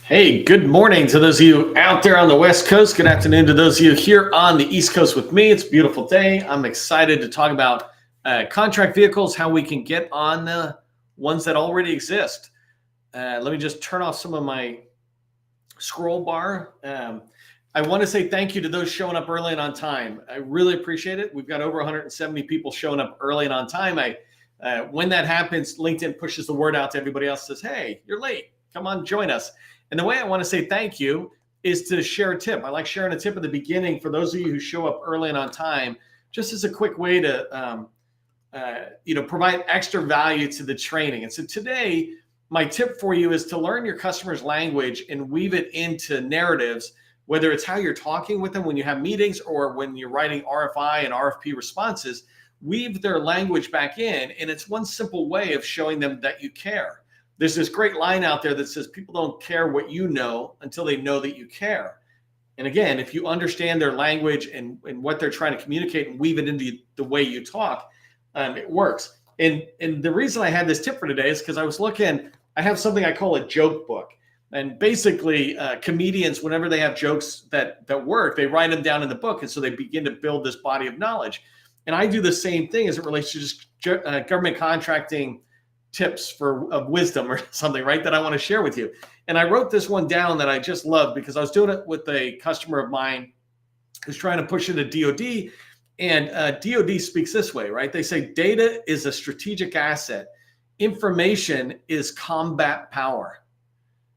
Hey, good morning to those of you out there on the West Coast. Good afternoon to those of you here on the East Coast with me. It's a beautiful day. I'm excited to talk about contract vehicles, how we can get on the ones that already exist. Let me just turn off some of my scroll bar. I want to say thank you to those showing up early and on time. I really appreciate it. We've got over 170 people showing up early and on time. When that happens, LinkedIn pushes the word out to everybody else, says, hey, you're late. Come on, join us. And the way I want to say thank you is to share a tip. I like sharing a tip at the beginning for those of you who show up early and on time, just as a quick way to provide extra value to the training. And so today, my tip for you is to learn your customer's language and weave it into narratives, whether it's how you're talking with them when you have meetings or when you're writing RFI and RFP responses. Weave their language back in, and it's one simple way of showing them that you care. There's this great line out there that says people don't care what you know until they know that you care. And again, if you understand their language and what they're trying to communicate and weave it into the way you talk, it works. And the reason I had this tip for today is because I was looking, I have something I call a joke book. And basically, comedians, whenever they have jokes that work, they write them down in the book. And so they begin to build this body of knowledge. And I do the same thing as it relates to just government contracting tips of wisdom or something, right, that I want to share with you. And I wrote this one down that I just love because I was doing it with a customer of mine who's trying to push it to DoD. And DoD speaks this way, right? They say data is a strategic asset. Information is combat power.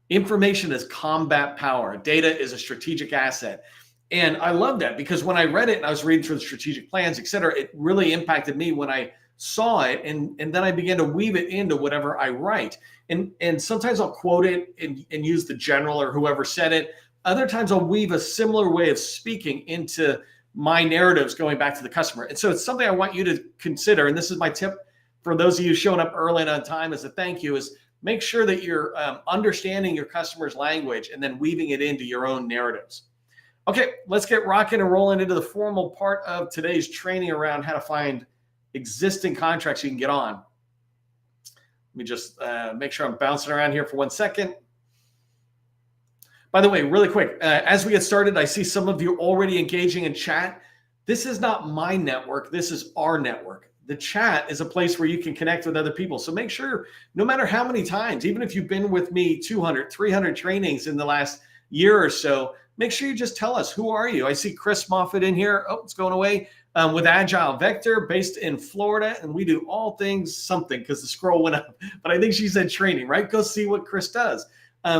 Information is combat power. Data is a strategic asset. And I love that because when I read it and I was reading through the strategic plans, et cetera, it really impacted me when I saw it. And then I began to weave it into whatever I write. And sometimes I'll quote it and use the general or whoever said it. Other times I'll weave a similar way of speaking into my narratives going back to the customer. And so it's something I want you to consider. And this is my tip for those of you showing up early and on time as a thank you is make sure that you're understanding your customer's language and then weaving it into your own narratives. Okay, let's get rocking and rolling into the formal part of today's training around how to find existing contracts you can get on. Let me just make sure I'm bouncing around here for 1 second. By the way, really quick, as we get started, I see some of you already engaging in chat. This is not my network. This is our network. The chat is a place where you can connect with other people. So make sure, no matter how many times, even if you've been with me 200, 300 trainings in the last year or so, make sure you just tell us, who are you? I see Chris Moffitt in here. Oh, it's going away. With Agile Vector, based in Florida, and we do all things something because the scroll went up. But I think she said training, right? Go see what Chris does.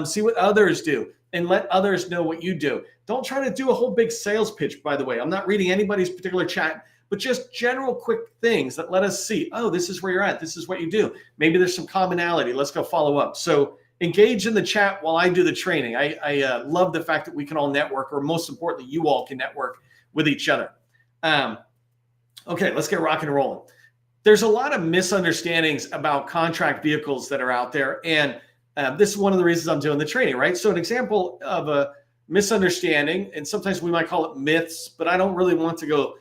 See what others do, and let others know what you do. Don't try to do a whole big sales pitch, by the way. I'm not reading anybody's particular chat, but just general quick things that let us see, oh, this is where you're at. This is what you do. Maybe there's some commonality. Let's go follow up. So engage in the chat while I do the training. I love the fact that we can all network, or most importantly, you all can network with each other. Okay, let's get rocking and rolling. There's a lot of misunderstandings about contract vehicles that are out there. And this is one of the reasons I'm doing the training, right? So an example of a misunderstanding, and sometimes we might call it myths, but I don't really want to go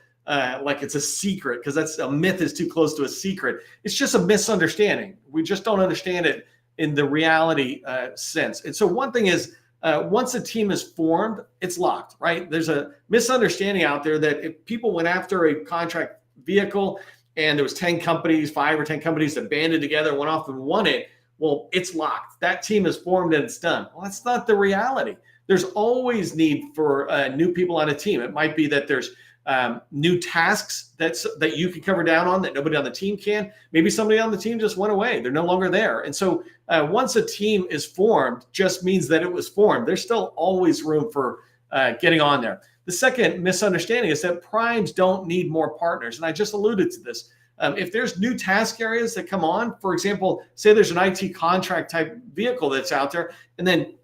like it's a secret, because that's a myth is too close to a secret. It's just a misunderstanding. We just don't understand it in the reality sense. And so one thing is, once a team is formed, it's locked, right? There's a misunderstanding out there that if people went after a contract vehicle and there was 10 companies, 5 or 10 companies that banded together, went off and won it, well, it's locked. That team is formed and it's done. Well, that's not the reality. There's always need for new people on a team. It might be that there's new tasks that you can cover down on that nobody on the team can. Maybe somebody on the team just went away. They're no longer there. And so once a team is formed, just means that it was formed. There's still always room for getting on there. The second misunderstanding is that primes don't need more partners. And I just alluded to this. If there's new task areas that come on, for example, say there's an IT contract type vehicle that's out there, and then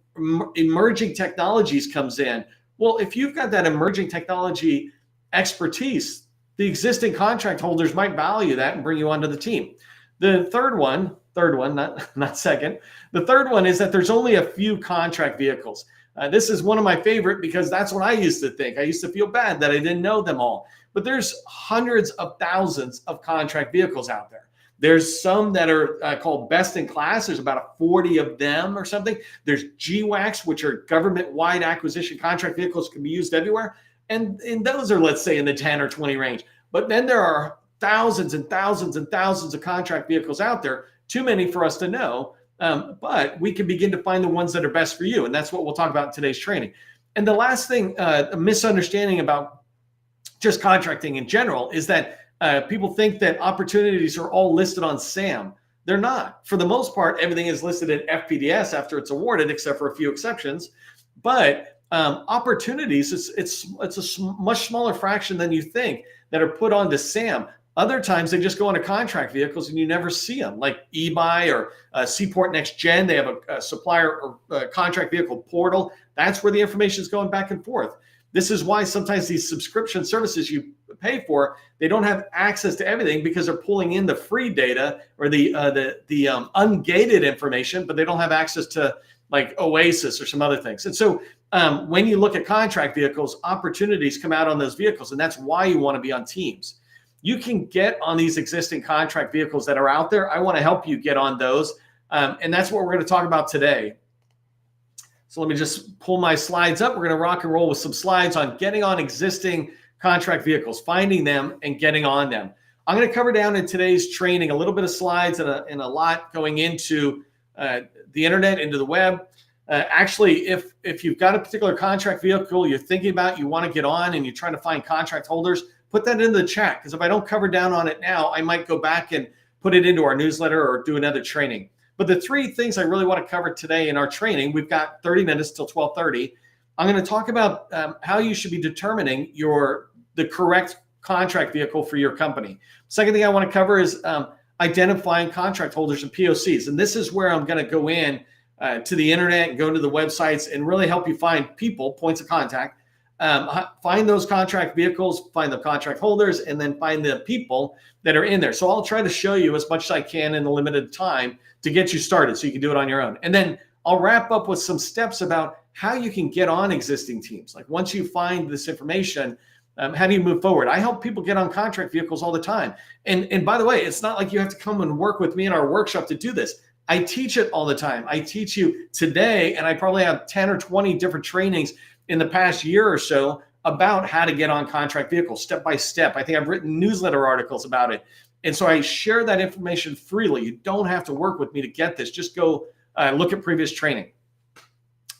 emerging technologies comes in. Well, if you've got that emerging technology expertise, the existing contract holders might value that and bring you onto the team. The third one, not second. The third one is that there's only a few contract vehicles. This is one of my favorite because that's what I used to think. I used to feel bad that I didn't know them all. But there's hundreds of thousands of contract vehicles out there. There's some that are called best in class. There's about 40 of them or something. There's GWACs, which are government-wide acquisition contract vehicles, can be used everywhere. And those are, let's say, in the 10 or 20 range. But then there are thousands and thousands and thousands of contract vehicles out there, too many for us to know. But we can begin to find the ones that are best for you. And that's what we'll talk about in today's training. And the last thing, a misunderstanding about just contracting in general is that people think that opportunities are all listed on SAM. They're not. For the most part, everything is listed in FPDS after it's awarded, except for a few exceptions. But opportunities, it's a much smaller fraction than you think that are put onto SAM. Other times they just go into contract vehicles and you never see them, like eBuy or Seaport Next Gen. They have a supplier or a contract vehicle portal. That's where the information is going back and forth. This is why sometimes these subscription services you pay for, they don't have access to everything because they're pulling in the free data or the ungated information, but they don't have access to like Oasis or some other things. And so when you look at contract vehicles, opportunities come out on those vehicles, and that's why you want to be on teams. You can get on these existing contract vehicles that are out there. I want to help you get on those, and that's what we're going to talk about today. So let me just pull my slides up. We're going to rock and roll with some slides on getting on existing contract vehicles, finding them and getting on them. I'm going to cover down in today's training a little bit of slides and a lot going into the internet, into the web. Actually, if you've got a particular contract vehicle you're thinking about, you want to get on and you're trying to find contract holders, put that into the chat, because if I don't cover down on it now, I might go back and put it into our newsletter or do another training. But the three things I really want to cover today in our training, we've got 30 minutes till 12:30. I'm going to talk about how you should be determining the correct contract vehicle for your company. Second thing I want to cover is identifying contract holders and POCs. And this is where I'm going to go in to the internet and go to the websites and really help you find people, points of contact, find those contract vehicles, find the contract holders, and then find the people that are in there. So I'll try to show you as much as I can in a limited time to get you started so you can do it on your own. And then I'll wrap up with some steps about how you can get on existing teams. Like once you find this information, how do you move forward? I help people get on contract vehicles all the time. And by the way, it's not like you have to come and work with me in our workshop to do this. I teach it all the time. I teach you today, and I probably have 10 or 20 different trainings in the past year or so about how to get on contract vehicles step by step. I think I've written newsletter articles about it. And so I share that information freely. You don't have to work with me to get this. Just go look at previous training.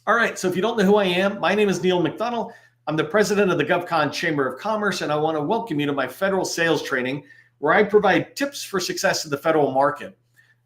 All right, so if you don't know who I am, my name is Neil McDonald. I'm the president of the GovCon Chamber of Commerce, and I want to welcome you to my federal sales training, where I provide tips for success in the federal market.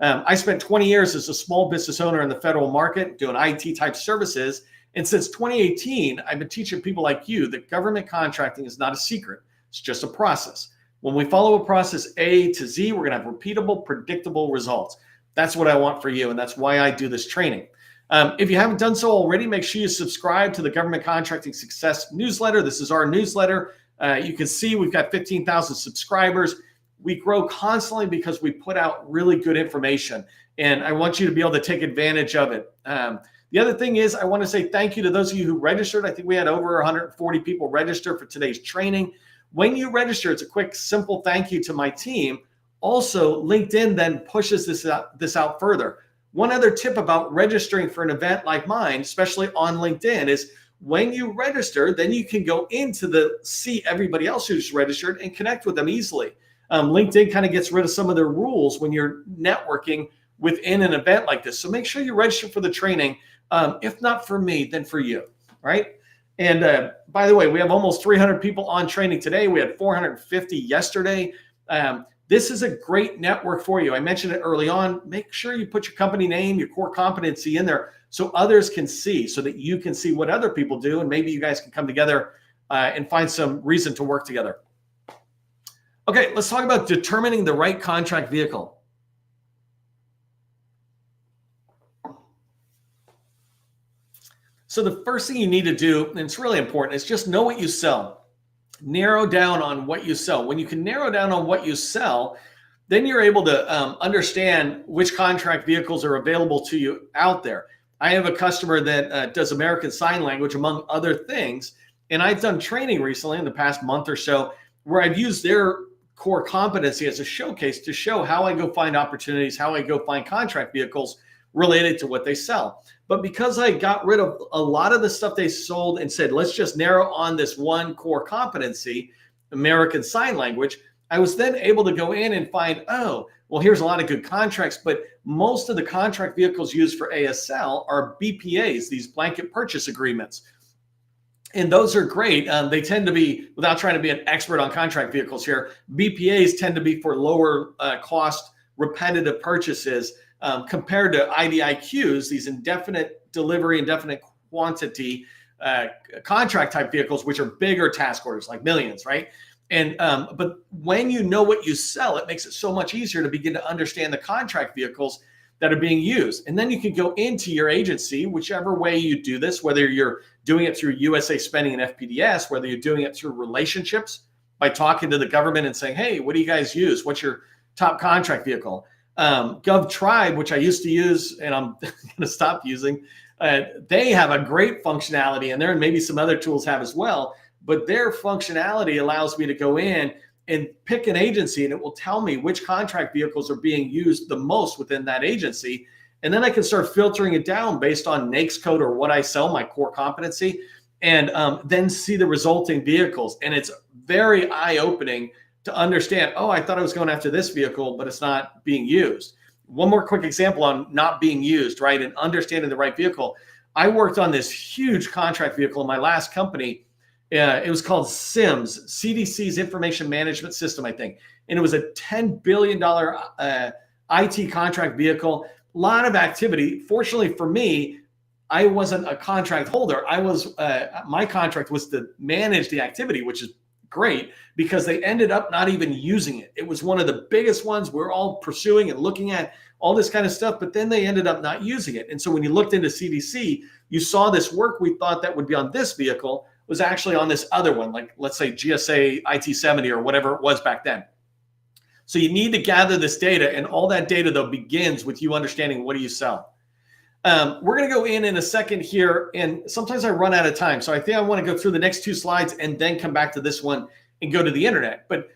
I spent 20 years as a small business owner in the federal market doing IT type services. And since 2018, I've been teaching people like you that government contracting is not a secret. It's just a process. When we follow a process A to Z, we're going to have repeatable, predictable results. That's what I want for you, and that's why I do this training. If you haven't done so already, make sure you subscribe to the Government Contracting Success newsletter. This is our newsletter. You can see we've got 15,000 subscribers. We grow constantly because we put out really good information, and I want you to be able to take advantage of it. The other thing is I want to say thank you to those of you who registered. I think we had over 140 people register for today's training. When you register, it's a quick, simple thank you to my team. Also, LinkedIn then pushes this out further. One other tip about registering for an event like mine, especially on LinkedIn, is when you register, then you can go into see everybody else who's registered and connect with them easily. LinkedIn kind of gets rid of some of their rules when you're networking within an event like this. So make sure you register for the training. If not for me, then for you, right? And by the way, we have almost 300 people on training today. We had 450 yesterday. This is a great network for you. I mentioned it early on. Make sure you put your company name, your core competency in there so others can see, so that you can see what other people do, and maybe you guys can come together and find some reason to work together. Okay, let's talk about determining the right contract vehicle. So the first thing you need to do, and it's really important, is just know what you sell. Narrow down on what you sell. When you can narrow down on what you sell, then you're able to understand which contract vehicles are available to you out there. I have a customer that does American Sign Language, among other things, and I've done training recently in the past month or so where I've used their core competency as a showcase to show how I go find opportunities, how I go find contract vehicles related to what they sell. But because I got rid of a lot of the stuff they sold and said, let's just narrow on this one core competency, American Sign Language, I was then able to go in and find, oh, well, here's a lot of good contracts, but most of the contract vehicles used for ASL are BPAs, these blanket purchase agreements. And those are great. They tend to be, without trying to be an expert on contract vehicles here, BPAs tend to be for lower cost repetitive purchases compared to IDIQs, these indefinite delivery, indefinite quantity contract type vehicles, which are bigger task orders, like millions, right? And but when you know what you sell, it makes it so much easier to begin to understand the contract vehicles that are being used. And then you can go into your agency, whichever way you do this, whether you're doing it through USA Spending and FPDS, whether you're doing it through relationships by talking to the government and saying, hey, what do you guys use? What's your top contract vehicle? GovTribe, which I used to use and I'm going to stop using, they have a great functionality, and there, and maybe some other tools have as well, but their functionality allows me to go in and pick an agency, and it will tell me which contract vehicles are being used the most within that agency. And then I can start filtering it down based on NAICS code or what I sell, my core competency, and then see the resulting vehicles. And it's very eye-opening to understand, oh, I thought I was going after this vehicle, but it's not being used. One more quick example on not being used, right, and understanding the right vehicle. I worked on this huge contract vehicle in my last company. It was called SIMS, CDC's Information Management System, I think. And it was a $10 billion IT contract vehicle, a lot of activity. Fortunately for me, I wasn't a contract holder. I was, my contract was to manage the activity, which is great because they ended up not even using it. It was one of the biggest ones we're all pursuing and looking at, all this kind of stuff, but then they ended up not using it. And so when you looked into CDC, you saw this work we thought that would be on this vehicle was actually on this other one, like let's say GSA IT70 or whatever it was back then. So you need to gather this data, and all that data though begins with you understanding what do you sell. We're going to go in a second here, and sometimes I run out of time. So I think I want to go through the next two slides and then come back to this one and go to the internet. But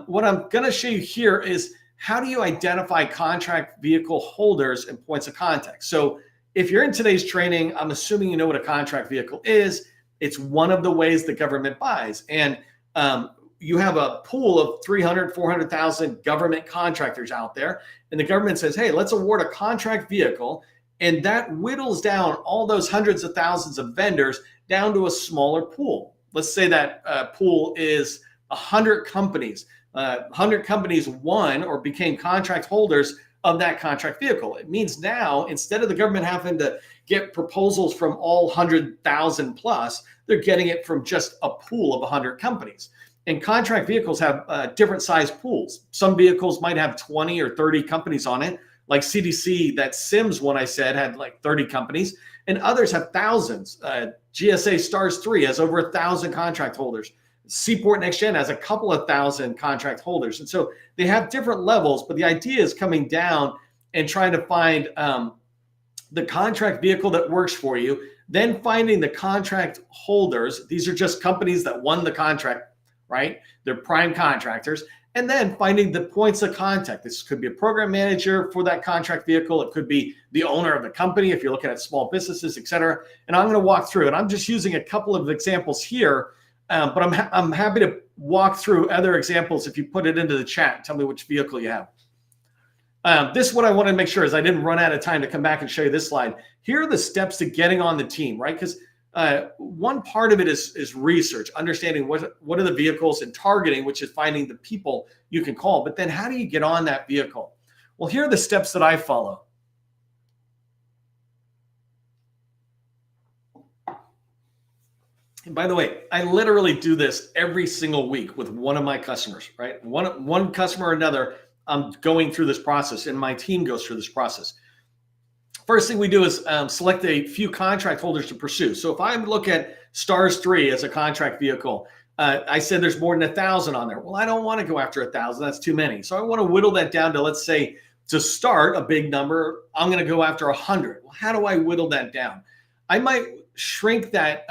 what I'm going to show you here is how do you identify contract vehicle holders and points of contact. So if you're in today's training, I'm assuming you know what a contract vehicle is. It's one of the ways the government buys. And you have a pool of 300, 400,000 government contractors out there. And the government says, hey, let's award a contract vehicle. And that whittles down all those hundreds of thousands of vendors down to a smaller pool. Let's say that pool is 100 companies. 100 companies won or became contract holders of that contract vehicle. It means now, instead of the government having to get proposals from all 100,000 plus, they're getting it from just a pool of 100 companies. And contract vehicles have different size pools. Some vehicles might have 20 or 30 companies on it. Like CDC, that SIMS one I said had like 30 companies, and others have thousands. GSA STARS 3 has over 1,000 contract holders. Seaport NextGen has a couple of thousand contract holders. And so they have different levels, but the idea is coming down and trying to find the contract vehicle that works for you, then finding the contract holders. These are just companies that won the contract, right? They're prime contractors. And then finding the points of contact. This could be a program manager for that contract vehicle. It could be the owner of the company if you're looking at small businesses, et cetera. And I'm going to walk through it. I'm just using a couple of examples here, but I'm happy to walk through other examples if you put it into the chat. Tell me which vehicle you have. This is what I want to make sure is I didn't run out of time to come back and show you this slide. Here are the steps to getting on the team, right? Because one part of it is research, understanding what are the vehicles and targeting, which is finding the people you can call. But then how do you get on that vehicle? Well, here are the steps that I follow. And by the way, I literally do this every single week with one of my customers, right? One customer or another, I'm going through this process, and my team goes through this process. First thing we do is select a few contract holders to pursue. So if I look at STARS 3 as a contract vehicle, I said there's more than 1,000 on there. Well, I don't want to go after 1,000. That's too many. So I want to whittle that down to, let's say, to start a big number, I'm going to go after 100. Well, how do I whittle that down? I might shrink that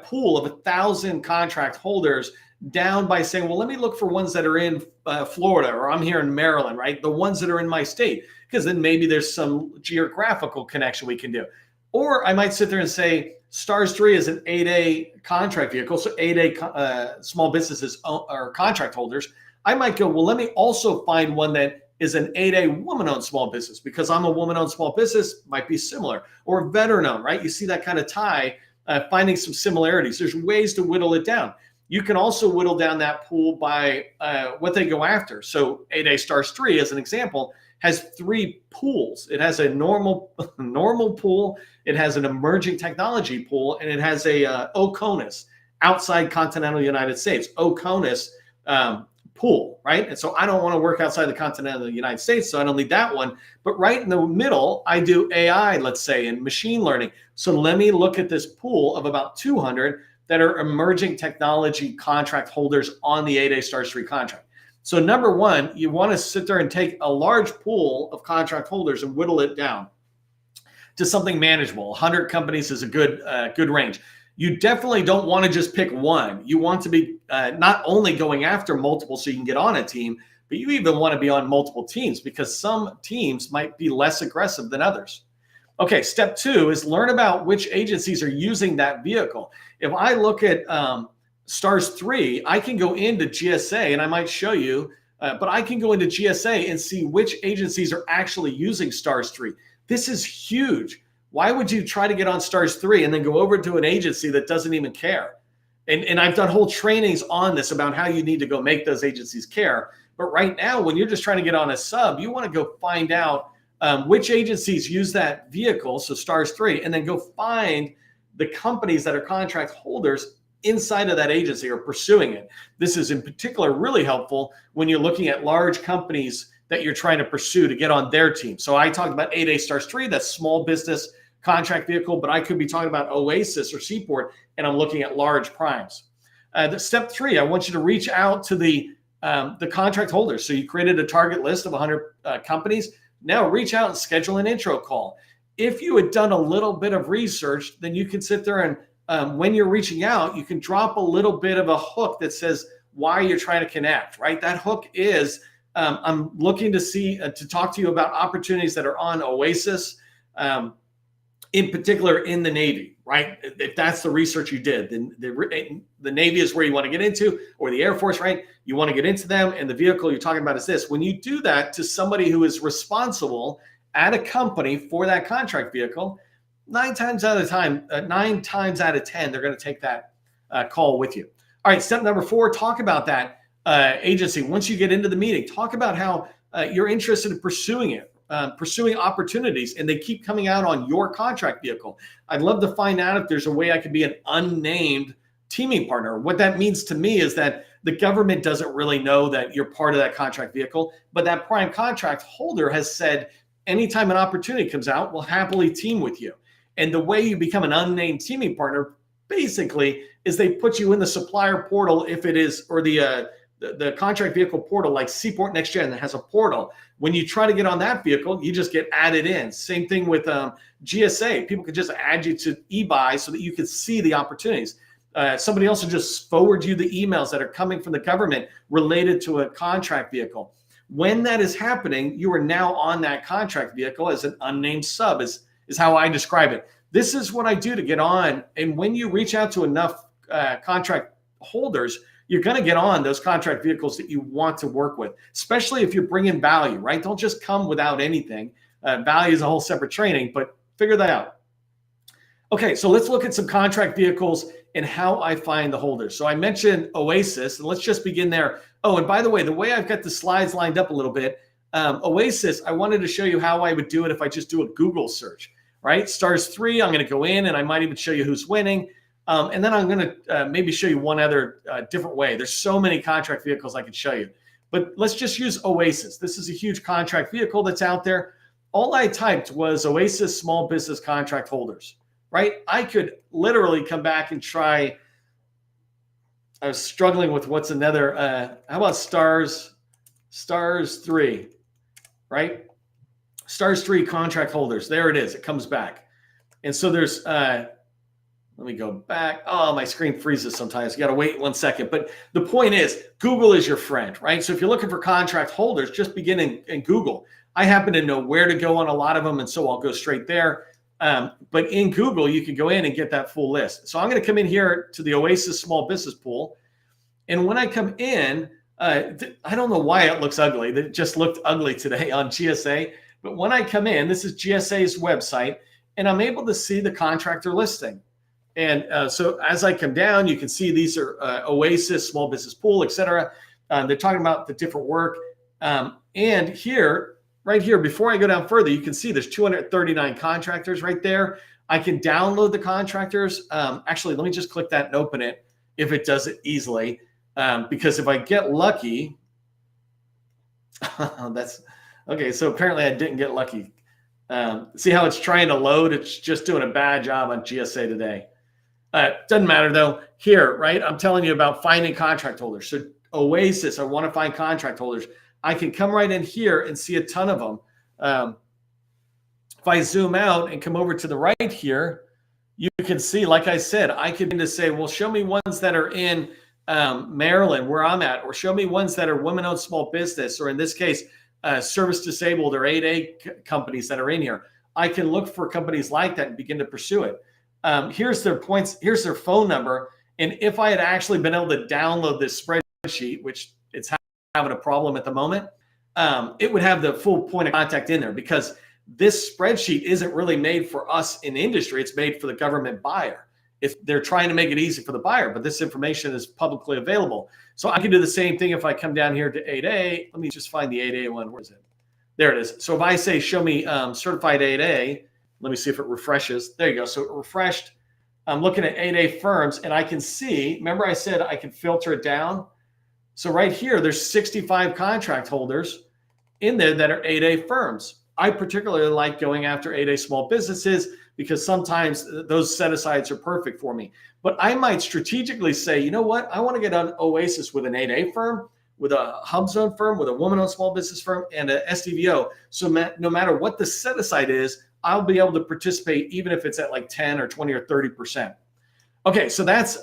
pool of 1,000 contract holders down by saying, well, let me look for ones that are in Florida, or I'm here in Maryland, right? The ones that are in my state, because then maybe there's some geographical connection we can do. Or I might sit there and say, STARS 3 is an 8A contract vehicle, so 8A small businesses or contract holders. I might go, well, let me also find one that is an 8A woman-owned small business, because I'm a woman-owned small business, might be similar, or veteran-owned, right? You see that kind of tie, finding some similarities. There's ways to whittle it down. You can also whittle down that pool by what they go after. So 8A STARS 3, as an example, has 3 pools. It has a normal pool, it has an emerging technology pool, and it has a OCONUS, outside continental United States, OCONUS pool, right? And so I don't want to work outside the continental United States, so I don't need that one. But right in the middle, I do AI, let's say, and machine learning. So let me look at this pool of about 200 that are emerging technology contract holders on the 8A STARS 3 contract. So number one, you want to sit there and take a large pool of contract holders and whittle it down to something manageable. 100 companies is a good range. You definitely don't want to just pick one. You want to be not only going after multiple so you can get on a team, but you even want to be on multiple teams, because some teams might be less aggressive than others. Okay, step 2 is learn about which agencies are using that vehicle. If I look at STARS 3, I can go into GSA, and I might show you, but I can go into GSA and see which agencies are actually using STARS 3. This is huge. Why would you try to get on STARS 3 and then go over to an agency that doesn't even care? And I've done whole trainings on this about how you need to go make those agencies care. But right now, when you're just trying to get on a sub, you want to go find out which agencies use that vehicle, so STARS 3, and then go find the companies that are contract holders inside of that agency or pursuing it. This is in particular really helpful when you're looking at large companies that you're trying to pursue to get on their team. So I talked about 8A STARS 3, that's small business contract vehicle, but I could be talking about Oasis or Seaport, and I'm looking at large primes. The step 3, I want you to reach out to the contract holders. So you created a target list of 100 companies. Now reach out and schedule an intro call. If you had done a little bit of research, then you can sit there and when you're reaching out, you can drop a little bit of a hook that says why you're trying to connect, right? That hook is, I'm looking to talk to you about opportunities that are on Oasis, in particular in the Navy, right? If that's the research you did, then the Navy is where you want to get into, or the Air Force, right? You want to get into them, and the vehicle you're talking about is this. When you do that to somebody who is responsible at a company for that contract vehicle, 9 times out of 10, they're going to take that call with you. All right, step number 4, talk about that agency. Once you get into the meeting, talk about how you're interested in pursuing it. Pursuing opportunities, and they keep coming out on your contract vehicle. I'd love to find out if there's a way I could be an unnamed teaming partner. What that means to me is that the government doesn't really know that you're part of that contract vehicle, but that prime contract holder has said, anytime an opportunity comes out, we'll happily team with you. And the way you become an unnamed teaming partner, basically, is they put you in the supplier portal, if it is, or the contract vehicle portal, like Seaport Next Gen that has a portal. When you try to get on that vehicle, you just get added in. Same thing with GSA. People could just add you to eBuy so that you can see the opportunities. Somebody else will just forward you the emails that are coming from the government related to a contract vehicle. When that is happening, you are now on that contract vehicle as an unnamed sub, is how I describe it. This is what I do to get on. And when you reach out to enough contract holders, you're going to get on those contract vehicles that you want to work with, especially if you're bringing value, right? Don't just come without anything. Value is a whole separate training, but figure that out. Okay, so let's look at some contract vehicles and how I find the holders. So I mentioned Oasis, and let's just begin there. Oh, and by the way I've got the slides lined up a little bit, Oasis, I wanted to show you how I would do it if I just do a Google search, right? STARS 3, I'm going to go in, and I might even show you who's winning. And then I'm going to maybe show you one other different way. There's so many contract vehicles I could show you. But let's just use Oasis. This is a huge contract vehicle that's out there. All I typed was Oasis small business contract holders, right? I could literally come back and try. I was struggling with what's another. How about STARS 3, right? STARS 3 contract holders. There it is. It comes back. And so there's Let me go back. Oh, my screen freezes sometimes. You got to wait 1 second. But the point is, Google is your friend, right? So if you're looking for contract holders, just begin in Google. I happen to know where to go on a lot of them, and so I'll go straight there. But in Google, you can go in and get that full list. So I'm going to come in here to the Oasis Small Business Pool. And when I come in, I don't know why it looks ugly. It just looked ugly today on GSA. But when I come in, this is GSA's website, and I'm able to see the contractor listing. And so as I come down, you can see these are Oasis, Small Business Pool, et cetera. They're talking about the different work. And here, right here, before I go down further, you can see there's 239 contractors right there. I can download the contractors. Actually, let me just click that and open it if it does it easily. Because if I get lucky, that's okay. So apparently I didn't get lucky. See how it's trying to load? It's just doing a bad job on GSA today. Doesn't matter though. Here, right? I'm telling you about finding contract holders. So Oasis, I want to find contract holders. I can come right in here and see a ton of them. If I zoom out and come over to the right here, you can see, like I said, I could just say, well, show me ones that are in Maryland, where I'm at, or show me ones that are women-owned small business, or in this case, service disabled or 8A companies that are in here. I can look for companies like that and begin to pursue it. Here's their points. Here's their phone number. And if I had actually been able to download this spreadsheet, which it's having a problem at the moment, it would have the full point of contact in there, because this spreadsheet isn't really made for us in industry. It's made for the government buyer. If they're trying to make it easy for the buyer, but this information is publicly available. So I can do the same thing if I come down here to 8A. Let me just find the 8A one. Where is it? There it is. So if I say, show me certified 8A, let me see if it refreshes. There you go. So it refreshed. I'm looking at 8A firms, and I can see, remember I said I can filter it down? So right here, there's 65 contract holders in there that are 8A firms. I particularly like going after 8A small businesses because sometimes those set-asides are perfect for me. But I might strategically say, you know what? I want to get on Oasis with an 8A firm, with a HubZone firm, with a woman-owned small business firm, and a SDVO. So no matter what the set-aside is, I'll be able to participate even if it's at like 10 or 20 or 30%. Okay, so that's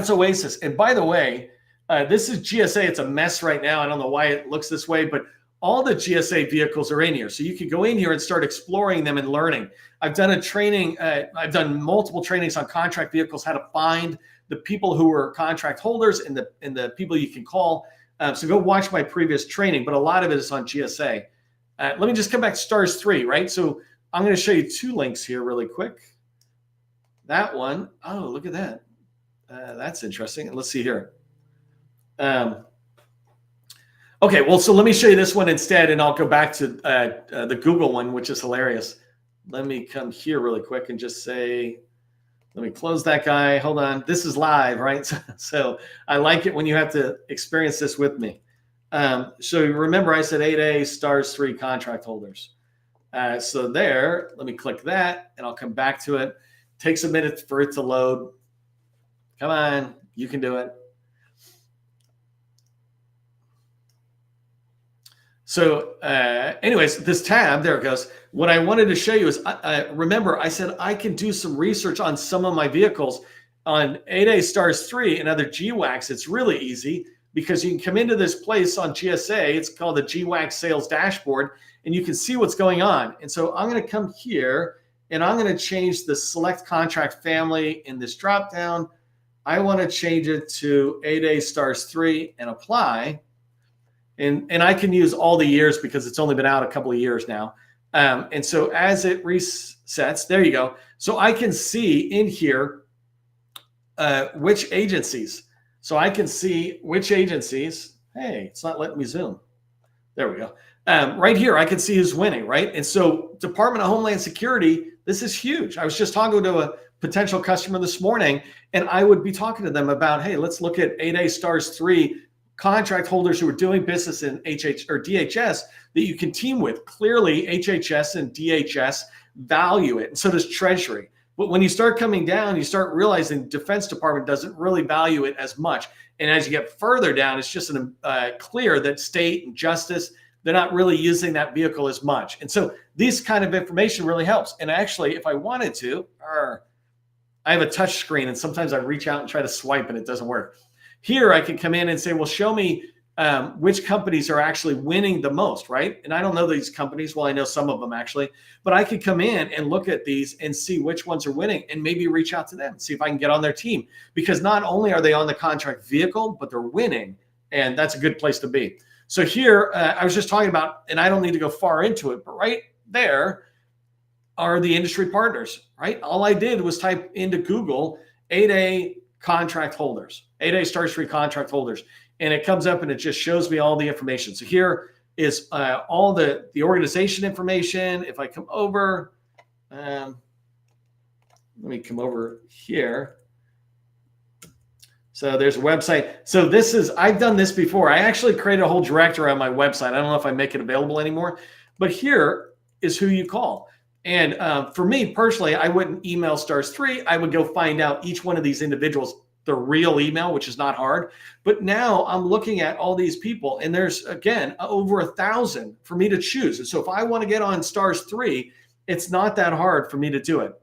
Oasis. And by the way, this is GSA. It's a mess right now. I don't know why it looks this way, but all the GSA vehicles are in here. So you can go in here and start exploring them and learning. I've done a training. I've done multiple trainings on contract vehicles, how to find the people who are contract holders and the people you can call. So go watch my previous training, but a lot of it is on GSA. Let me just come back to STARS 3, right? So I'm going to show you two links here really quick. That one, oh, look at that. That's interesting. And let's see here. Okay, well, so let me show you this one instead, and I'll go back to the Google one, which is hilarious. Let me come here really quick and just say, let me close that guy. Hold on. This is live, right? So I like it when you have to experience this with me. So remember I said 8A STARS 3 contract holders. So there, let me click that, and I'll come back to it. Takes a minute for it to load. Come on, you can do it. So anyways, this tab, there it goes. What I wanted to show you is, remember I said I can do some research on some of my vehicles on 8A STARS 3 and other GWACs. It's really easy because you can come into this place on GSA. It's called the GWAC Sales Dashboard, and you can see what's going on. And so I'm going to come here, and I'm going to change the select contract family in this dropdown. I want to change it to 8A STARS 3 and apply. And I can use all the years because it's only been out a couple of years now. And so as it resets, there you go. So I can see in here which agencies. So I can see which agencies. Hey, it's not letting me zoom. There we go. Right here, I can see who's winning, right? And so Department of Homeland Security, this is huge. I was just talking to a potential customer this morning, and I would be talking to them about, hey, let's look at 8A STARS 3 contract holders who are doing business in HH or DHS that you can team with. Clearly, HHS and DHS value it, and so does Treasury. But when you start coming down, you start realizing Defense Department doesn't really value it as much. And as you get further down, it's just clear that state and justice, they're not really using that vehicle as much. And so these kind of information really helps. And actually, if I wanted to, I have a touch screen, and sometimes I reach out and try to swipe and it doesn't work. Here I can come in and say, well, show me which companies are actually winning the most, right? And I don't know these companies. Well, I know some of them actually, but I could come in and look at these and see which ones are winning and maybe reach out to them, see if I can get on their team, because not only are they on the contract vehicle, but they're winning. And that's a good place to be. So here, I was just talking about, and I don't need to go far into it, but right there are the industry partners, right? All I did was type into Google 8A contract holders, 8A Star Street contract holders, and it comes up and it just shows me all the information. So here is all the organization information. If I come over, let me come over here. So there's a website. So this is, I've done this before. I actually created a whole directory on my website. I don't know if I make it available anymore, but here is who you call. And for me personally, I wouldn't email Stars 3. I would go find out each one of these individuals, the real email, which is not hard. But now I'm looking at all these people, and there's, again, over 1,000 for me to choose. And so if I want to get on Stars 3, it's not that hard for me to do it.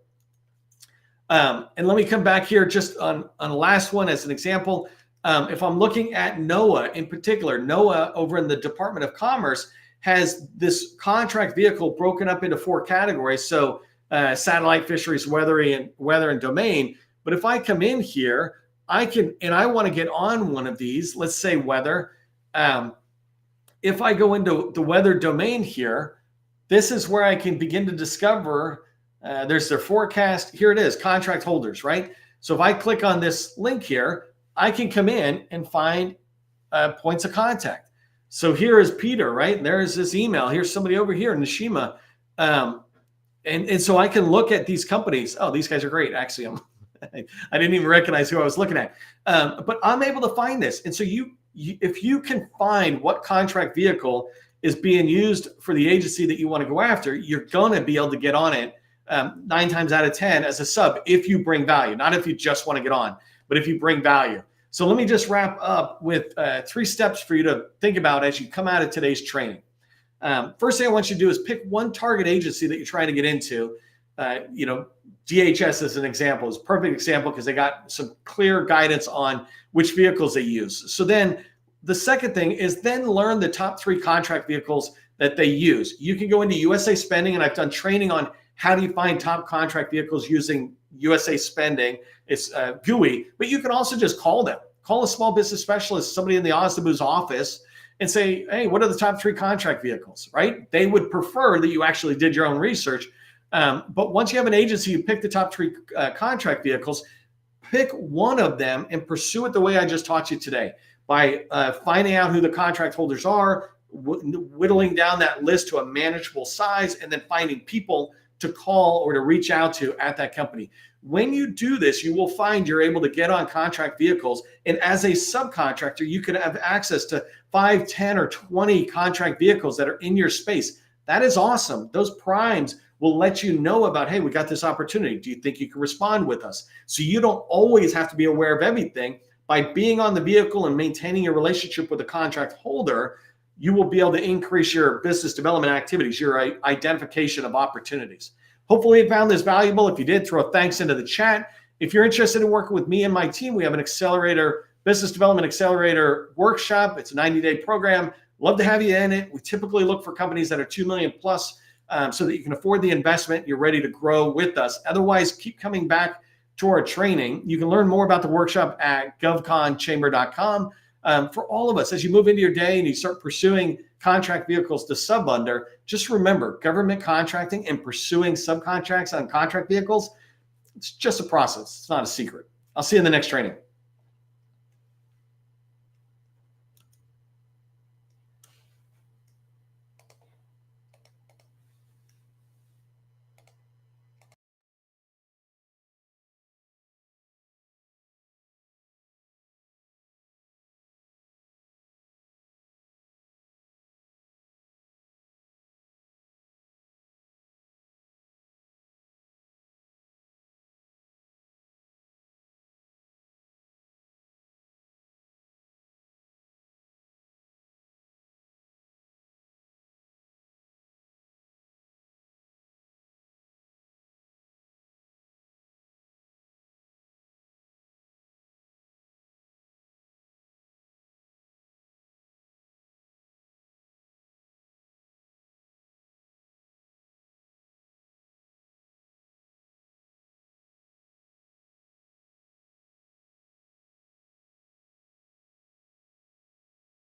And let me come back here just on the last one as an example. If I'm looking at NOAA in particular, NOAA over in the Department of Commerce has this contract vehicle broken up into 4 categories. So satellite, fisheries, weather and domain. But if I come in here, I can, and I want to get on one of these, let's say weather. If I go into the weather domain here, this is where I can begin to discover, there's their forecast. Here it is, contract holders, right? So if I click on this link here, I can come in and find points of contact. So here is Peter, right? There's this email. Here's somebody over here, Nishima. And so I can look at these companies. Oh, these guys are great. Actually, I didn't even recognize who I was looking at. But I'm able to find this. And so if you can find what contract vehicle is being used for the agency that you want to go after, you're going to be able to get on it 9 times out of 10 as a sub if you bring value, not if you just want to get on, but if you bring value. So let me just wrap up with 3 steps for you to think about as you come out of today's training. First thing I want you to do is pick one target agency that you're trying to get into. DHS as an example is a perfect example because they got some clear guidance on which vehicles they use. So then the second thing is then learn the top 3 contract vehicles that they use. You can go into USA Spending, and I've done training on how do you find top contract vehicles using USA Spending. It's GUI, but you can also just call them. Call a small business specialist, somebody in the OSDBU's office, and say, hey, what are the top 3 contract vehicles, right? They would prefer that you actually did your own research. But once you have an agency, you pick the top 3 contract vehicles, pick one of them and pursue it the way I just taught you today by finding out who the contract holders are, whittling down that list to a manageable size, and then finding people to call or to reach out to at that company. When you do this, you will find you're able to get on contract vehicles. And as a subcontractor, you can have access to 5, 10, or 20 contract vehicles that are in your space. That is awesome. Those primes will let you know about, hey, we got this opportunity. Do you think you can respond with us? So you don't always have to be aware of everything. By being on the vehicle and maintaining a relationship with the contract holder, you will be able to increase your business development activities, your identification of opportunities. Hopefully you found this valuable. If you did, throw a thanks into the chat. If you're interested in working with me and my team, we have an accelerator, business development accelerator workshop. It's a 90-day program. Love to have you in it. We typically look for companies that are 2 million plus so that you can afford the investment. You're ready to grow with us. Otherwise, keep coming back to our training. You can learn more about the workshop at govconchamber.com. For all of us, as you move into your day and you start pursuing contract vehicles to sub under, just remember government contracting and pursuing subcontracts on contract vehicles, it's just a process. It's not a secret. I'll see you in the next training.